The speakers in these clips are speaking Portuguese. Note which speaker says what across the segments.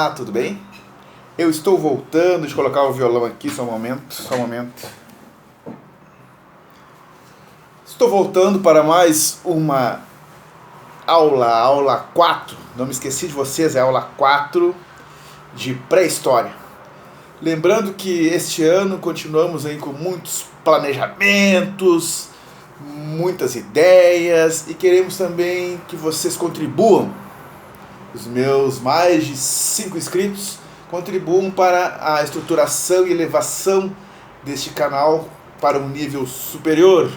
Speaker 1: Olá, tudo bem? Eu estou voltando, deixa eu colocar o violão aqui, só um momento. Estou voltando para mais uma aula 4, não me esqueci de vocês, é a aula 4 de pré-história. Lembrando que este ano continuamos aí com muitos planejamentos, muitas ideias e queremos também que vocês contribuam. Os meus mais de 5 inscritos contribuam para a estruturação e elevação deste canal para um nível superior,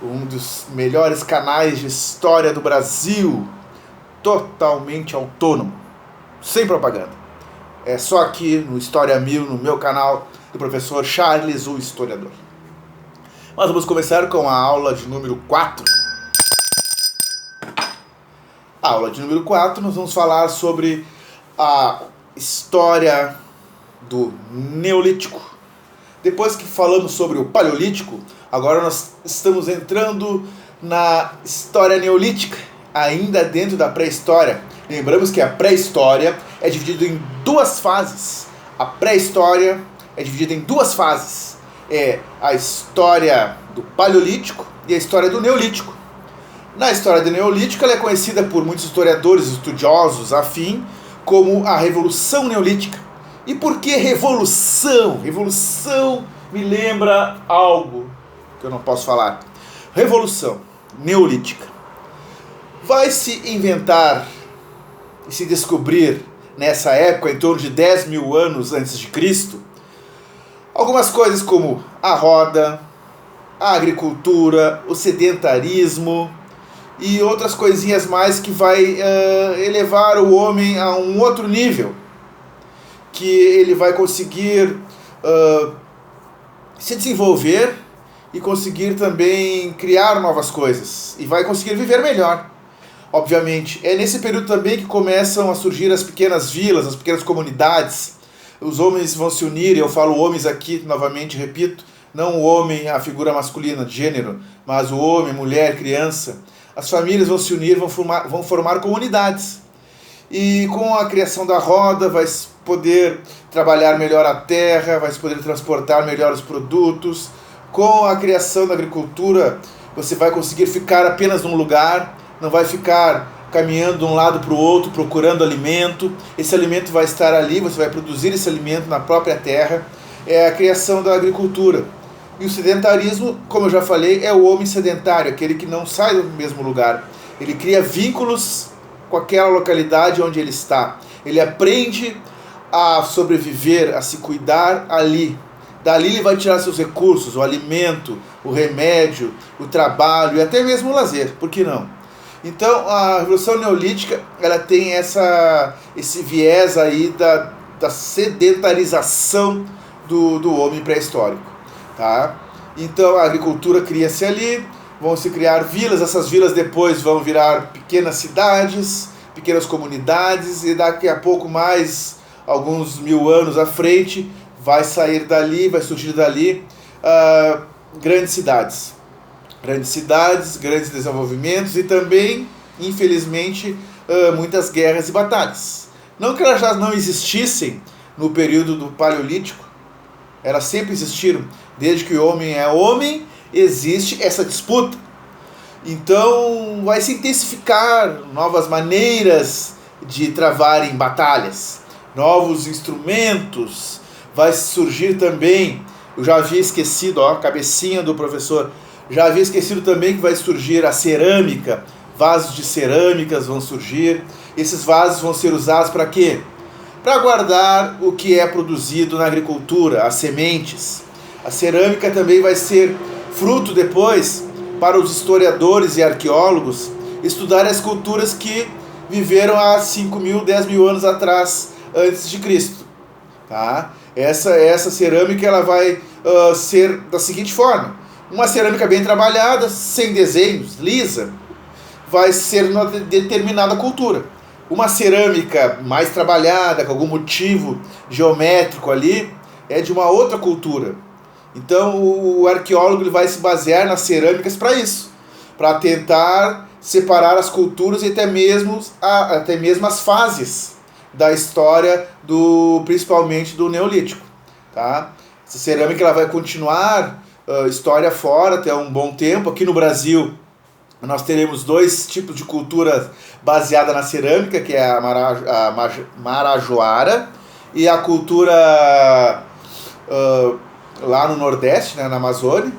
Speaker 1: um dos melhores canais de história do Brasil, totalmente autônomo, sem propaganda. É só aqui no História 1000, no meu canal do professor Charles, o historiador. Mas vamos começar com a aula de número 4. A aula de número 4, nós vamos falar sobre a história do Neolítico. Depois que falamos sobre o Paleolítico, agora nós estamos entrando na história neolítica, ainda dentro da pré-história. Lembramos que a pré-história é dividida em duas fases. A pré-história é dividida em duas fases. É a história do Paleolítico e a história do Neolítico. Na história do Neolítico, ela é conhecida por muitos historiadores estudiosos afim como a Revolução Neolítica. E por que revolução? Revolução me lembra algo que eu não posso falar. Revolução Neolítica. Vai se inventar e se descobrir nessa época, em torno de 10 mil anos antes de Cristo, algumas coisas como a roda, a agricultura, o sedentarismo e outras coisinhas mais que vai elevar o homem a um outro nível, que ele vai conseguir se desenvolver e conseguir também criar novas coisas e vai conseguir viver melhor. Obviamente, é nesse período também que começam a surgir as pequenas vilas, as pequenas comunidades. Os homens vão se unir, eu falo homens aqui, novamente, repito, não o homem, a figura masculina de gênero, mas o homem, mulher, criança. As famílias vão se unir, vão formar comunidades. E com a criação da roda, vai se poder trabalhar melhor a terra, vai se poder transportar melhor os produtos. Com a criação da agricultura, você vai conseguir ficar apenas num lugar, não vai ficar caminhando de um lado para o outro, procurando alimento. Esse alimento vai estar ali, você vai produzir esse alimento na própria terra. É a criação da agricultura. E o sedentarismo, como eu já falei, é o homem sedentário, aquele que não sai do mesmo lugar. Ele cria vínculos com aquela localidade onde ele está. Ele aprende a sobreviver, a se cuidar ali. Dali ele vai tirar seus recursos, o alimento, o remédio, o trabalho e até mesmo o lazer, por que não? Então a Revolução Neolítica, ela tem esse viés aí da sedentarização do homem pré-histórico. Tá? Então a agricultura cria-se ali, vão se criar vilas, essas vilas depois vão virar pequenas cidades, pequenas comunidades e daqui a pouco mais, alguns mil anos à frente, vai sair dali, vai surgir dali grandes cidades, grandes desenvolvimentos e também, infelizmente, muitas guerras e batalhas. Não que elas já não existissem no período do Paleolítico, elas sempre existiram. Desde que o homem é homem, existe essa disputa. Então vai se intensificar novas maneiras de travarem batalhas, novos instrumentos, vai surgir também, eu já havia esquecido, cabecinha do professor, já havia esquecido também que vai surgir a cerâmica, vasos de cerâmicas vão surgir, esses vasos vão ser usados para quê? Para guardar o que é produzido na agricultura, as sementes. A cerâmica também vai ser fruto depois para os historiadores e arqueólogos estudarem as culturas que viveram há 5 mil, 10 mil anos atrás, antes de Cristo. Tá? Essa cerâmica ela vai ser da seguinte forma. Uma cerâmica bem trabalhada, sem desenhos, lisa, vai ser uma determinada cultura. Uma cerâmica mais trabalhada, com algum motivo geométrico ali, é de uma outra cultura. Então o arqueólogo ele vai se basear nas cerâmicas para isso, para tentar separar as culturas e até mesmo as fases da história principalmente do Neolítico, tá? Essa cerâmica ela vai continuar história fora até um bom tempo. Aqui no Brasil nós teremos dois tipos de cultura baseada na cerâmica, que é a Marajoara e a cultura lá no Nordeste, né, na Amazônia,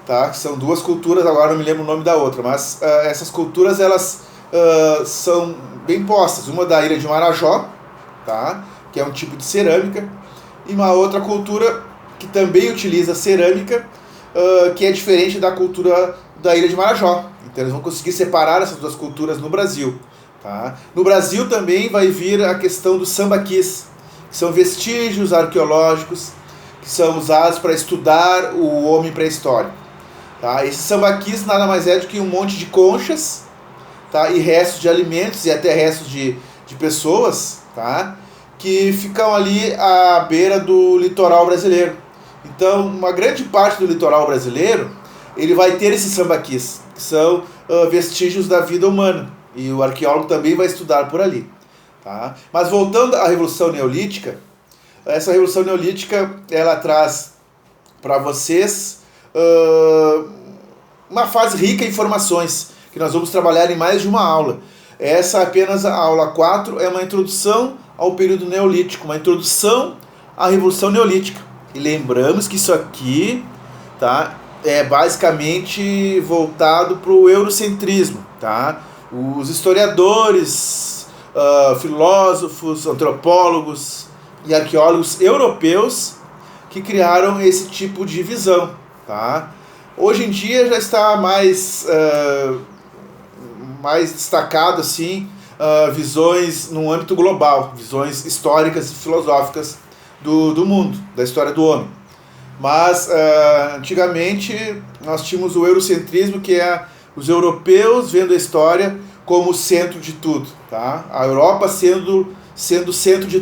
Speaker 1: tá? Que são duas culturas, agora não me lembro o nome da outra, mas essas culturas elas são bem postas. Uma da ilha de Marajó, tá? Que é um tipo de cerâmica, e uma outra cultura que também utiliza cerâmica, que é diferente da cultura da ilha de Marajó. Então eles vão conseguir separar essas duas culturas no Brasil. Tá? No Brasil também vai vir a questão dos sambaquis, que são vestígios arqueológicos que são usados para estudar o homem pré-histórico. Tá? Esses sambaquis nada mais é do que um monte de conchas, tá? E restos de alimentos e até restos de pessoas, tá? Que ficam ali à beira do litoral brasileiro. Então, uma grande parte do litoral brasileiro ele vai ter esses sambaquis, que são vestígios da vida humana. E o arqueólogo também vai estudar por ali. Tá? Mas voltando à Revolução Neolítica, essa Revolução Neolítica ela traz para vocês uma fase rica em informações, que nós vamos trabalhar em mais de uma aula. Essa apenas a aula 4 é uma introdução ao período Neolítico, uma introdução à Revolução Neolítica. E lembramos que isso aqui, tá, é basicamente voltado para o eurocentrismo. Tá? Os historiadores, filósofos, antropólogos e arqueólogos europeus que criaram esse tipo de visão. Tá? Hoje em dia já está mais destacado assim, visões no âmbito global, visões históricas e filosóficas do mundo, da história do homem. Mas antigamente nós tínhamos o eurocentrismo, que é os europeus vendo a história como o centro de tudo, tá? A Europa sendo o centro de